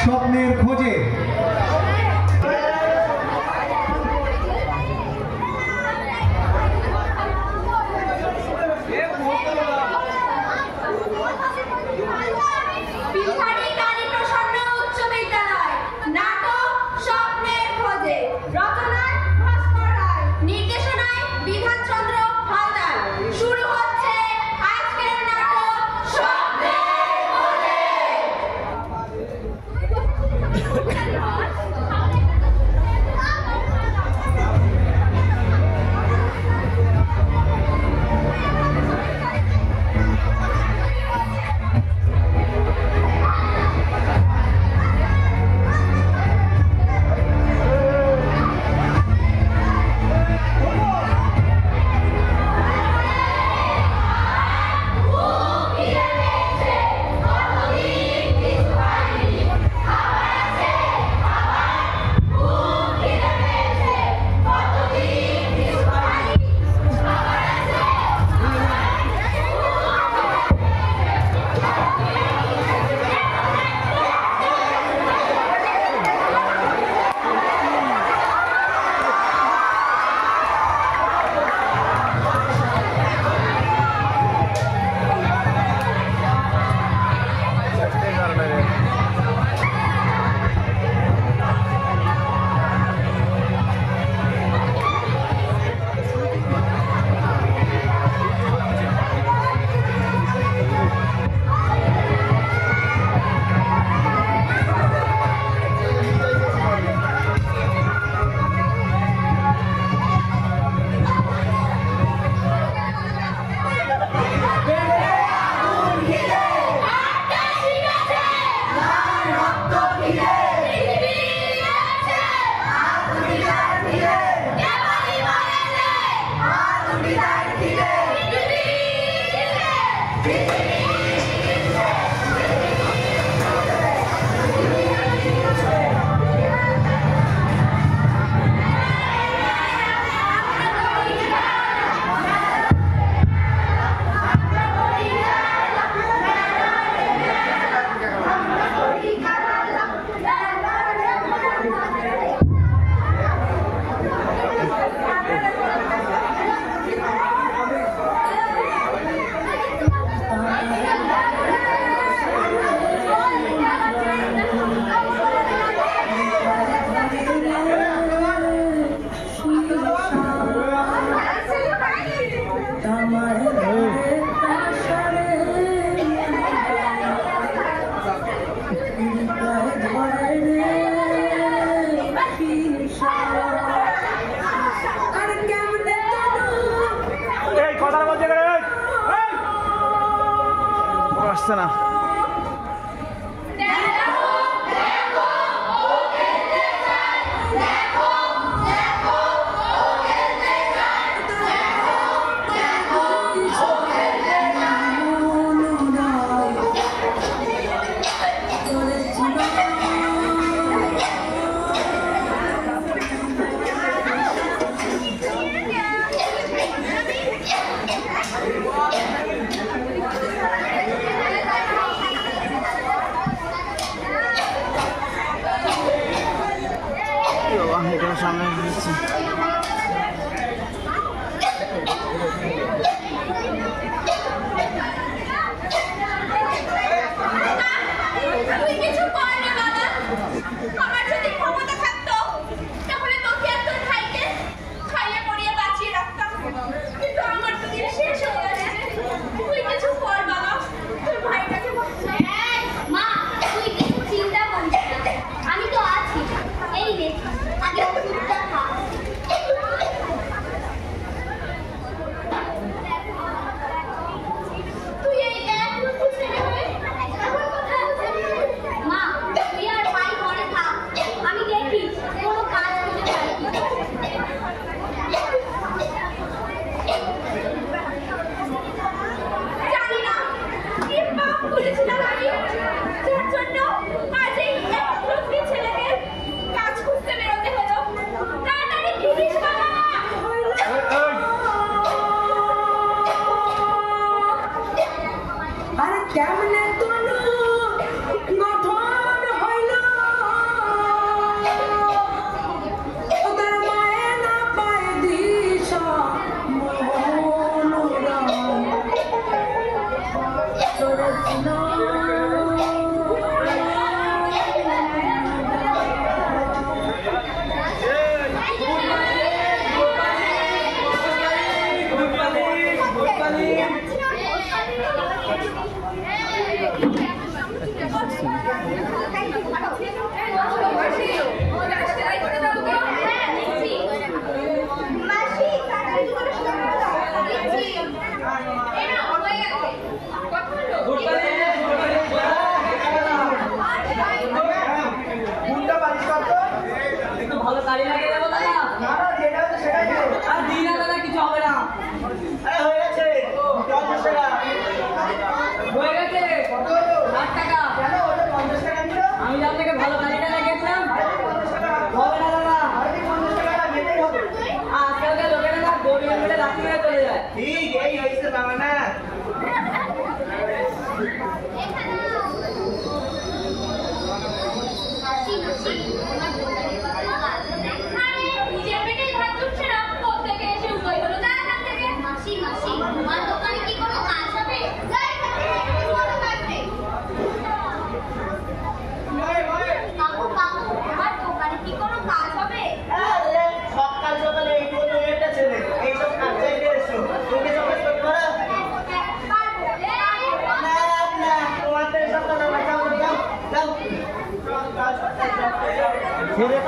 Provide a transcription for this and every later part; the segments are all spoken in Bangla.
স্বপ্নের খোঁজে। না সামনে দিচ্ছি আমি তো আছি এই রে আগে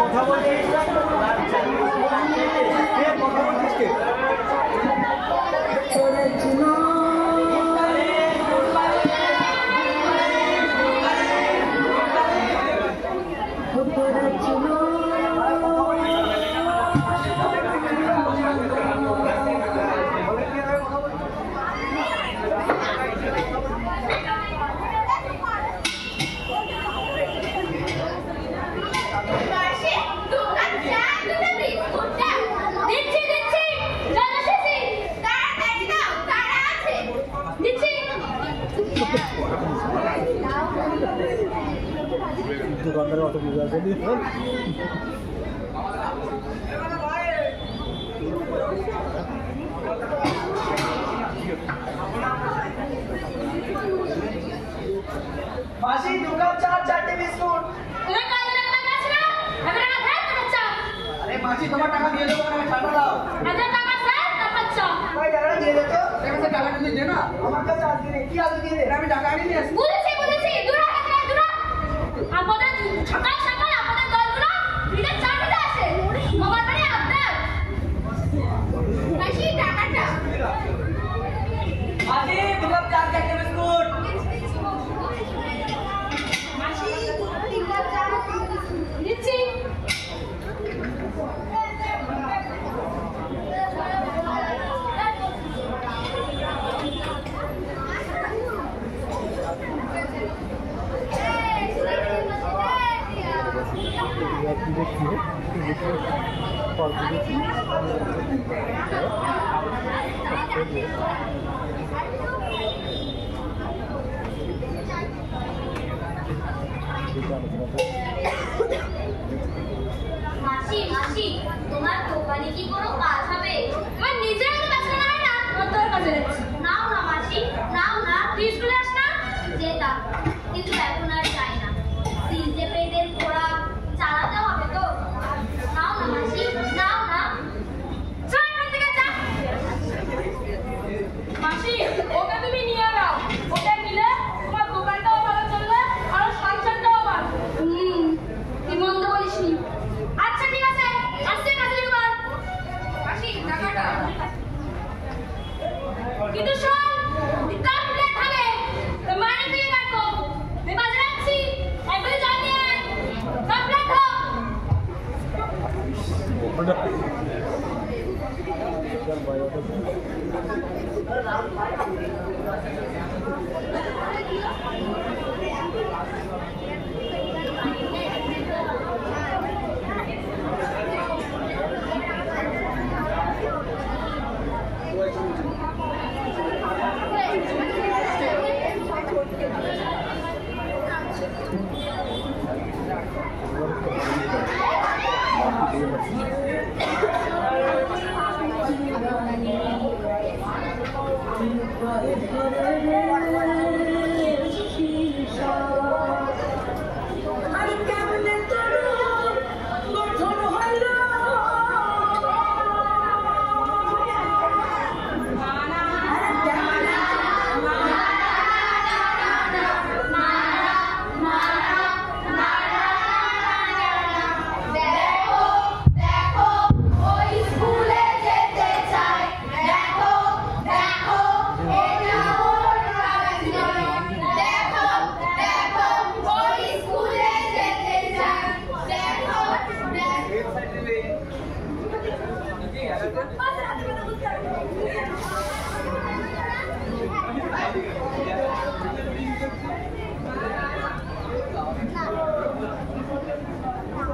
কথা বলছিস কথা বলছিস কে দোকানদারের অত বুঝে আসে মাসি দোকান চারটে বিস্কুট আরে মাসি তোমার টাকা দিয়ে দেবো আমি টাকা দাও টাকা দিয়ে দে তো টাকা দিয়ে দে না আমার কাছে আজকে কি আজকে দিয়ে দে আমি টাকা আনি নিয়ে আসি বলেছি দূর আমাদের সকাল সকাল আমাদের দলগুলো ফ্রিতে চা খেতে আসে আমার বাড়ি আপনার মাসি টাকাটা মাসি তোমার চারটে বিস্কুট মাসি তিনটা চা দিচ্ছি মাসি মাসি তোমার দোকানে কি কোনো কাজ হবে তোমার নিজের মতো ব্যস্ত না হয় না তোর কাছে যাচ্ছি নাও না মাসি নাও না তুই স্কুলে আস না যেতাম কিন্তু এখন আর যাই না তিনটে পেটের ঘোড়া চালাতে হবে তো নাও না মাসি নাও না চল এখান থেকে যা মাসি ওকে তুমি নিয়ে নাও ওটা নিলে তোমার দোকানটাও ভালো চলবে আর সংসারটাও ভালো তুই মন্দ বলিসনি আচ্ছা ঠিক আছে আজকে কাজে ঢুকার মাসি টাকাটা কিন্তু শোন কাট প্লেট থাকে তো মানে দিয়ে রাখো আমি বাজারে যাচ্ছি একবারে জানি কাট প্লেট দাও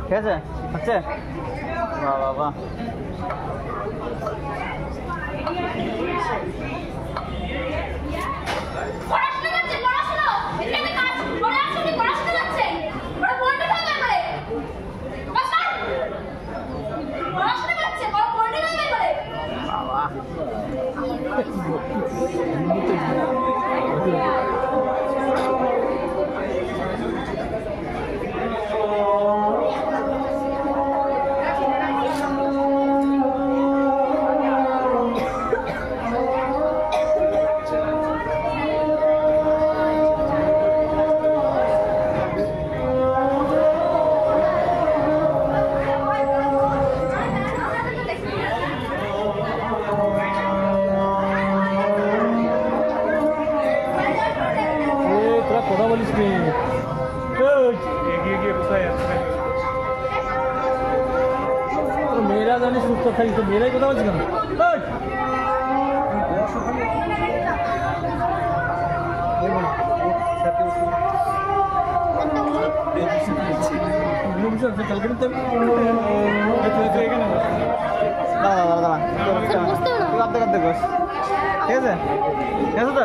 ঠিক আছে হচ্ছে বাহ বাহ বাহ পড়াশোনা করছে পড়াশোনা এখানে কাজ পড়ে আসলে পড়াশোনা করছে ওরা পড়তে থাকবে করে বাবা পড়াশোনা করছে বড় পড়তে থাকবে করে বাবা কথা বলিস নি এগিয়ে গিয়ে কোথায় আসছে মেয়েরা জানি সুস্থ থাকি তো মেয়েরাই কথা বলছি কেন কালকে তো এখানে দাঁড়া দাঁড়া দাঁড়া তুই কাঁদতে কাঁদতে বস ঠিক আছে ঠিক আছে তো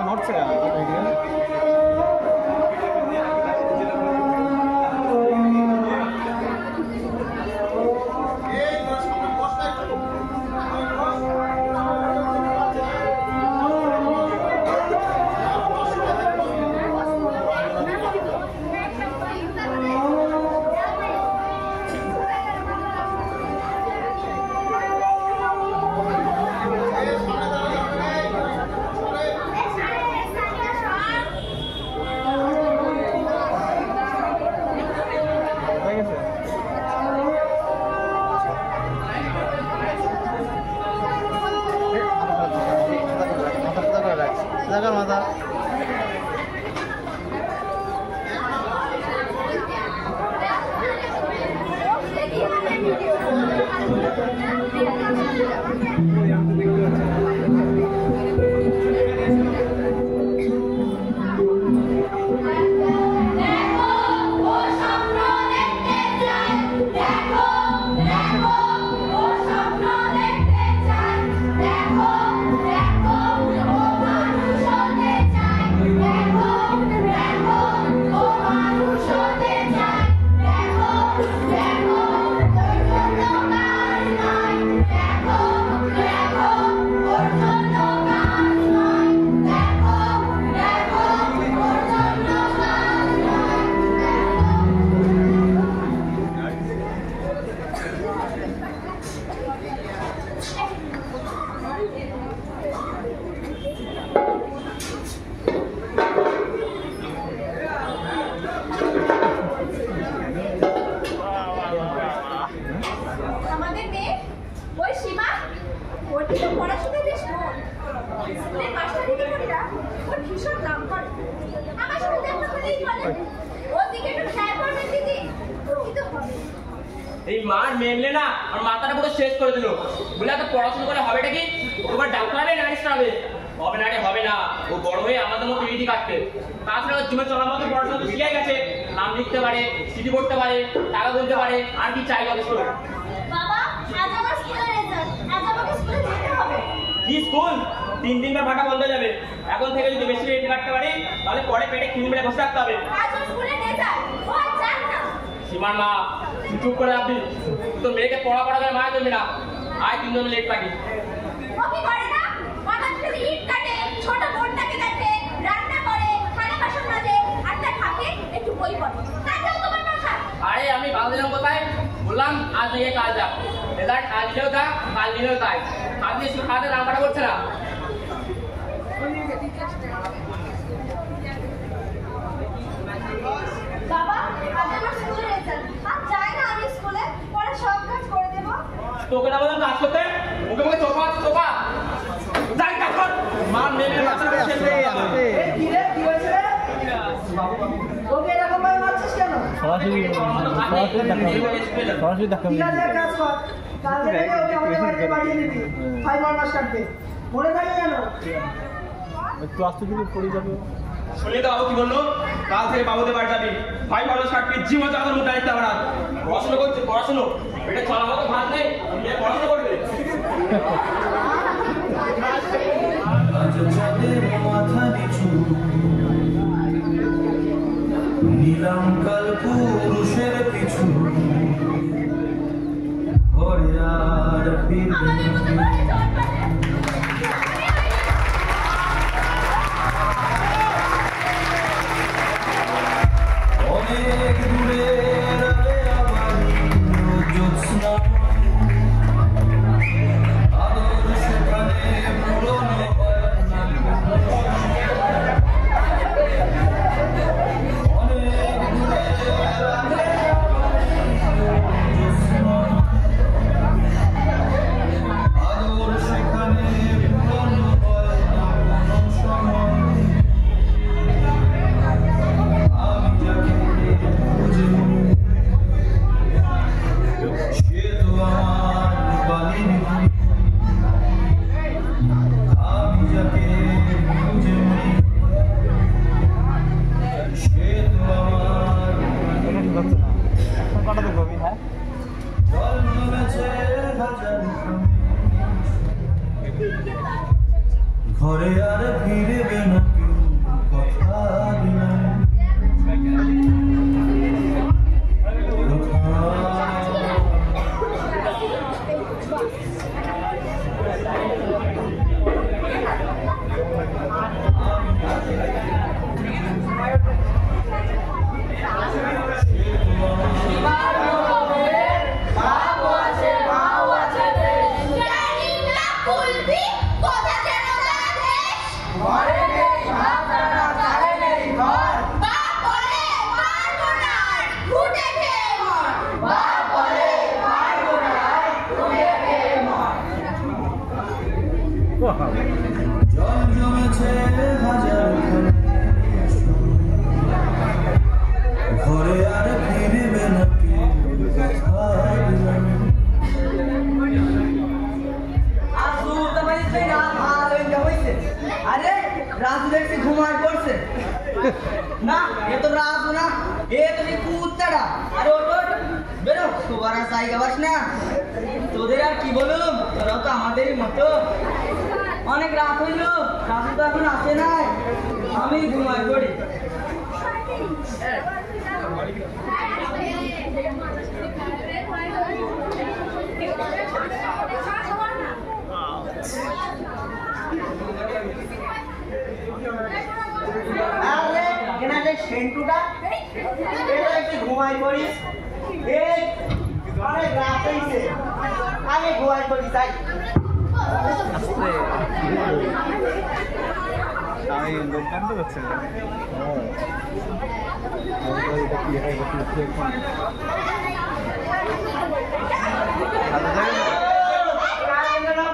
নড়ছে কেন মাথা আমাদের মেয়ে ওই সীমা ওর তো পড়াশোনা বেশ মন স্কুলের মাস্টারি দিদিরা ওর ভীষণ নাম করে আমার সাথে দেখা হলেই বলে ওর দিকে একটু খেয়াল করবেন দিদি কিন্তু হবে এই মার মেমলে না আর মাথাটা পুরো শেষ করে দিল বলে এত পড়াশোনা করে হবেটা কি ওবার ডাক্তার হবে নার্স হবে হবে না রে হবে না ও বড় হয়ে আমাদের মতো ইডি কাটবে তাছাড়া ওর জীবন চলার মতো পড়াশোনা শিখে গেছে নাম লিখতে পারে চিঠি করতে পারে টাকা বলতে পারে আর কি চাই যথেষ্ট বাবা আজ আমার স্কুলের রেজাল্ট আজ আমাকে স্কুলে যেতে হবে কি স্কুল 3 দিন ভাটা বন্ধ হয়ে যাবে এখন থেকে যদি বেশি রেট কাটতে পারি তাহলে পরে পেটে কিনে মেরে বসে থাকতে হবে আজ ওর স্কুলে রেজাল্ট ও আর যাক না সীমার মা চুপ করে রাখবি তো মেয়েকে পড়া করে মায়া করবি না আয় 3 জন লেট পাকি ও কি করে না মাথা থেকে ইট কাটে ছোট বোনটাকে দেখে রান্না করে খানা বাসন মাজে আর তার থাকে একটু বই পড়ে তাতেও তোমার কথা আরে আমি বাল দিলাম কোথায় বললাম আজ থেকে কাজ যা রেজাল্ট আজ দিলেও তা কাল দিলেও তাই কাল দিয়ে শুধু খাতে দাম কাটা করছে না বাবা আজ আমার স্কুলের রেজাল্ট আজ যাই না আমি স্কুলে পরে সব কাজ করে দেব তোকে না বললাম কাজ করতে মুখে মুখে চোপা চোপা যাই কাজ কর মার মেয়ে বাচ্চাটা শেষ হয়ে গেল এই কি রে কি হয়েছে রে ওকে এরকম ভাবে মারছিস কেন সরাসরি ঠিক আছে এক কাজ কর কাল থেকে ওকে আমাদের বাড়িতে পাঠিয়ে দিবি 5 মাস কাটবে মনে থাকে কেন? একটু আস্তে দিকে পড়ে যাবে। শুনলি তো বাবু কি বললো? কাল থেকে বাবুদের বাড়ি যাবি, ভাই ভালো সার্টিফিকেট জীবন চালানোর মুখ দাঁড়িয়ে আমার পড়াশোনা করছে, পড়াশোনা এটা চলা মতো ভাত নেই, মেয়ে পড়াশোনা করবে। মাথা নিচু নিলাম কাল পুরুষের পিছু ঘরে আর ফিরবে অনেক দূরে রবে আমার জ্যোৎস্না আদর সেখানে পুরনো ঘরে আর ফিরবে না কেউ কথা দিলাম জল জমেছে হাজার ঘরে আর ফিরবে না কেউ কথা দিলাম আরে রাজু দেখছি ঘুমায় পড়ছে না, এ তো রাজু না, এ তো কুত্তাটা। আরে ওঠ বেরো, তোবার আর জায়গা পাস না। তোদের আর কি বলুম, তোরাও তো আমাদেরই মতো। অনেক রাত হইল, রাজু তো এখন আসে নাই, আমি ঘুমায় পড়ি। সেন্টুটা এটা একটু ঘুমাই পড়িস, এই অনেক রাত হয়েছে, আগে ঘুমাই পড়িস। তাই আমি দোকান তো করছি না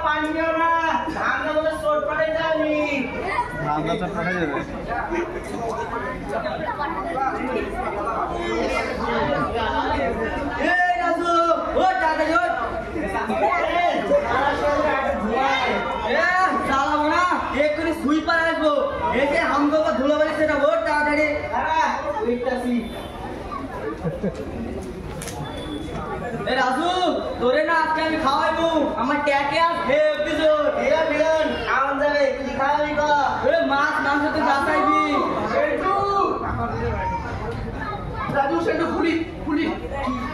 পানি দিও না, ধান বলে চোট পাঠাই যাবি, ধান চোট পাঠাই যাবে। রাজু তোরে না আজকে আমি খাওয়াইবো, আমার ট্যাকে আর খাওয়ান যাবে, তুই খাওয়াবি মাছ মাংস তুই যাচাইবি। রাজু সেটা খুলি খুলি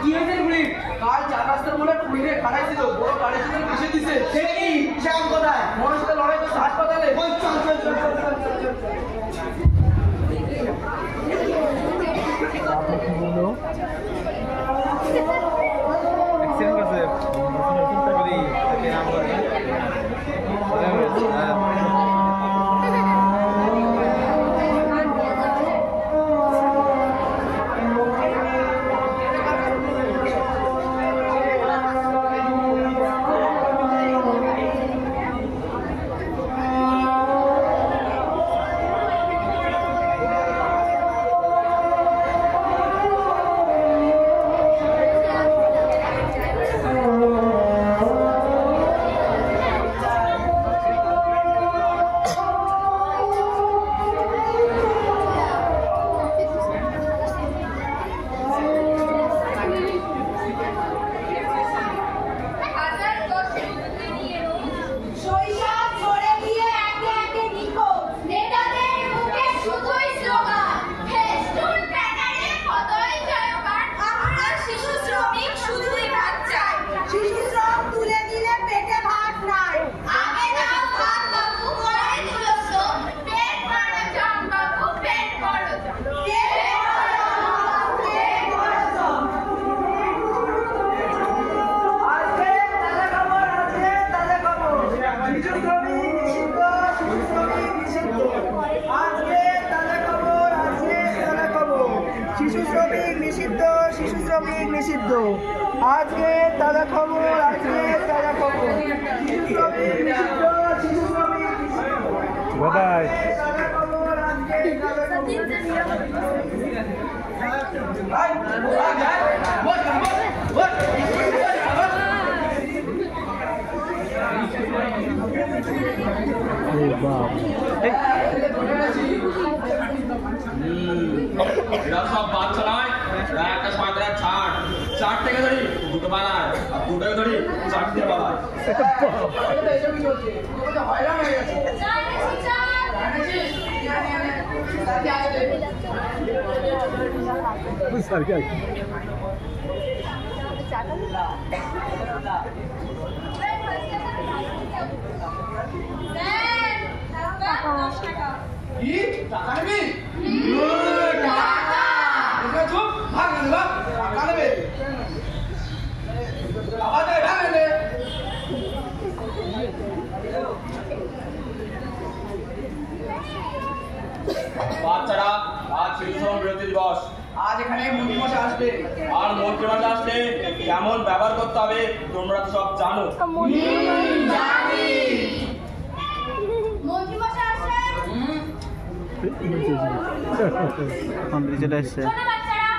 কি হয়েছে খুলি? কাল 4 রাস্তার বলে পুলিশে খাড়াইছিল, বড় গাড়ির সাথে মিশে দিছে। সেই শ্যাম কোথায়? মনের সাথে লড়াই করছে হাসপাতালে। ওই চল চল চল চল চল চল। কি বললো? অ্যাক্সিডেন্ট করছে। চিন্তা করি তাকে নাম করে শিশু শ্রমিক নিষিদ্ধ, শিশু শ্রমিক নিষিদ্ধ। আজকে তাজা খবর, আজকে তাজা খবর। শিশু শ্রমিক নিষিদ্ধ, শিশু শ্রমিক নিষিদ্ধ। আজকে তাজা খবর, আজকে তাজা খবর। শিশু শ্রমিক নিষিদ্ধ, শিশু শ্রমিক নিষিদ্ধ। বাবাই তাজা খবর, আজকে তাজা খবর। এরা সব বাচ্চা নয়, এরা একটা সময় তারা চার থেকে ধরি দুটো বানায়, আর দুটোকে ধরি চারটে বানায়। কি টাকা নেবে? টাকা চুপ ভাগ না টাকা নেবে আমাদের ভাগ নেবে। বাচ্চারা, আজ শিশু শ্রম বিরোধী দিবস। আজ এখানে মন্ত্রীমশাই আসবে। আর মন্ত্রীমশাই আসলে কেমন ব্যবহার করতে হবে তোমরা তো সব জানো। মন্ত্রীমশাই আসেন। মন্ত্রী চলে এসছে। শোনো বাচ্চারা,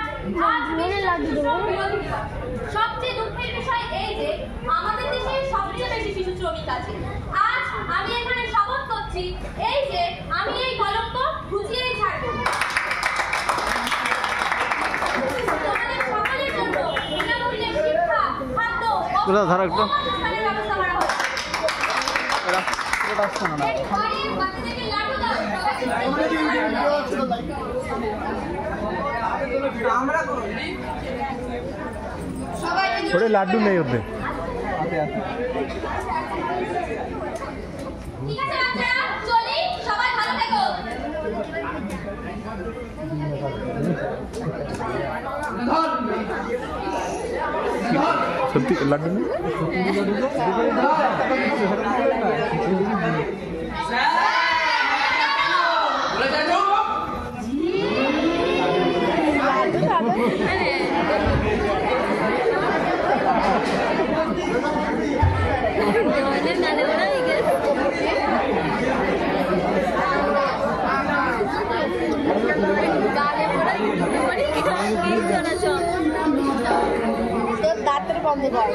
আজ বিশ্ব শিশু শ্রম বিরোধী দিবস। সবচেয়ে দুঃখের বিষয় এই যে আমাদের দেশে সবচেয়ে বেশি শিশু শ্রমিক আছে। আজ আমি এখানে শপথ করছি, এই যে আমি এই কলঙ্ক ঘুচিয়েই ছাড়বো। তোমাদের সকলের জন্য বিনামূল্যে শিক্ষা, খাদ্য ও ধরো একটু। অনুষ্ঠানের ব্যবস্থা করা হবে। এই ঘরে বাচ্চাদেরকে লাড্ডু দাও, ওরে লাড্ডু নেই ওতে। ঠিক আছে বাচ্চারা, চলি, সবাই ভালো থেকো। সত্যি লাড্ডু নেই। দাঁতের বন্ধ কর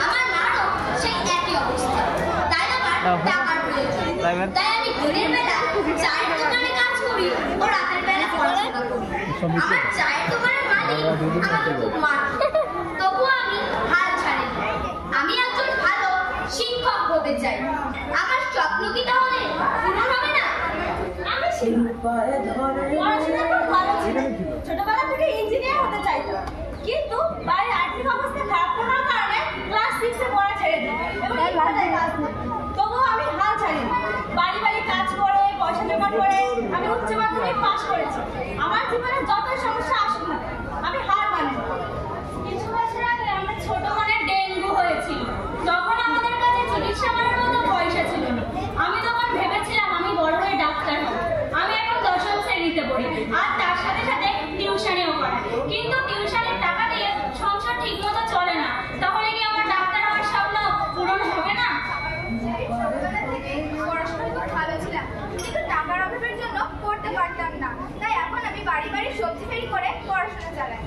আমার মারও সেই একই অবস্থা। তাই আমার টাকার প্রয়োজন। তাই আমি দিনের বেলা চায়ের দোকানে কাজ করি ও রাতের বেলা পড়াশোনা করি। আমার চায়ের দোকানের মালিক আমাকে খুব মারত, তবুও আমি হাল ছাড়িনি। আমি একজন ভালো শিক্ষক হতে চাই। আমার স্বপ্ন কি তাহলে পূরণ হবে না? আমি পড়াশোনা খুব ভালো ছিল, ছোটবেলা থেকে ইঞ্জিনিয়ার হতে চাইতাম, কিন্তু বাড়ির আর্থিক অবস্থা খারাপ থাকার কারণে ক্লাস 6 এ পড়া ছেড়ে দিই এবং ইচ্ছাটাই কাজ নেই। তবুও আমি হাল ছাড়িনি। বাড়ি বাড়ি কাজ করে পয়সা জোগাড় করে আমি উচ্চ মাধ্যমিক পাশ করেছি। আমার জীবনে যতই সমস্যা আসুক না, আমি হার মানিনি। কিছু বছর আগে আমার ছোট বোনের ডেঙ্গু হয়েছিল। তখন আমাদের কাছে চিকিৎসা করার মতো পয়সা ছিল না। আমি তখন ভেবেছিলাম আমি বড় হয়ে ডাক্তার হব। আমি এখন 10ম শ্রেণীতে পড়ি আর তার সাথে সাথে টিউশনিও করাই। কিন্তু টিউশনের টাকা দিয়ে সংসার ঠিকমতো চলে না। তাহলে কি আমার ডাক্তার হওয়ার স্বপ্ন পূরণ হবে না? পড়াশোনায় খুব ভালো ছিলাম, কিন্তু টাকার অভাবের জন্য পড়তে পারতাম না। তাই এখন আমি বাড়ি বাড়ি সবজি ফেরি করে পড়াশোনা চালাই।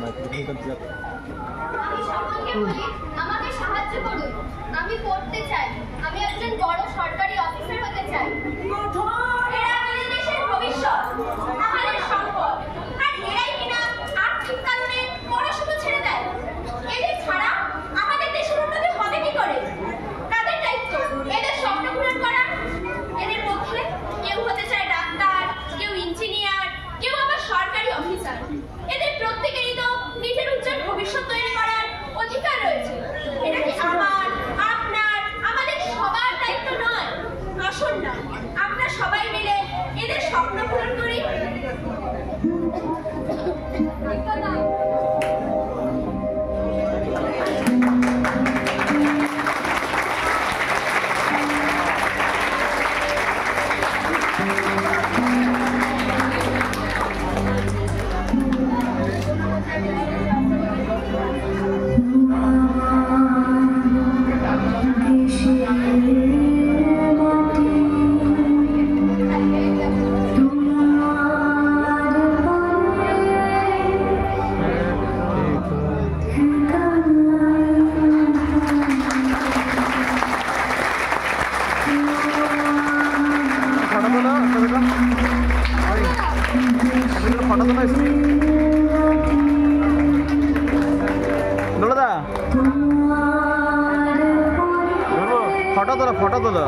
আমি সকলকে বলি, আমাকে সাহায্য করুন। আমি পড়তে চাই। আমি একজন বড় সরকারি অফিসার হতে চাই। এরা আমাদের দেশের ভবিষ্যৎ, আমাদের সম্পদ। আর এরাই কিনা আর্থিক কারণে পড়াশোনা ছেড়ে দেয়। এদের ছাড়া আমাদের দেশের উন্নতি হবে কি করে? কাদের দায়িত্ব এদের স্বপ্ন পূরণ করা? এদের মধ্যে কেউ হতে চায় ডাক্তার, কেউ ইঞ্জিনিয়ার, কেউ আবার সরকারি অফিসার। এদের প্রত্যেকেরই তো নিজের উজ্জ্বল ভবিষ্যৎ তৈরি করার অধিকার রয়েছে। এটা কি আমার, আপনার, আমাদের সবার দায়িত্ব নয়? আসুন না, আমরা সবাই মিলে ফটো তোলো ফটো তোলো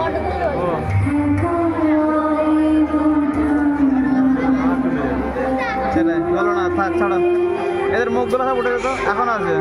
ছেলে বলো না থাক ছাড়ো এদের মুখগুলো সব উঠে যেত এখন আছে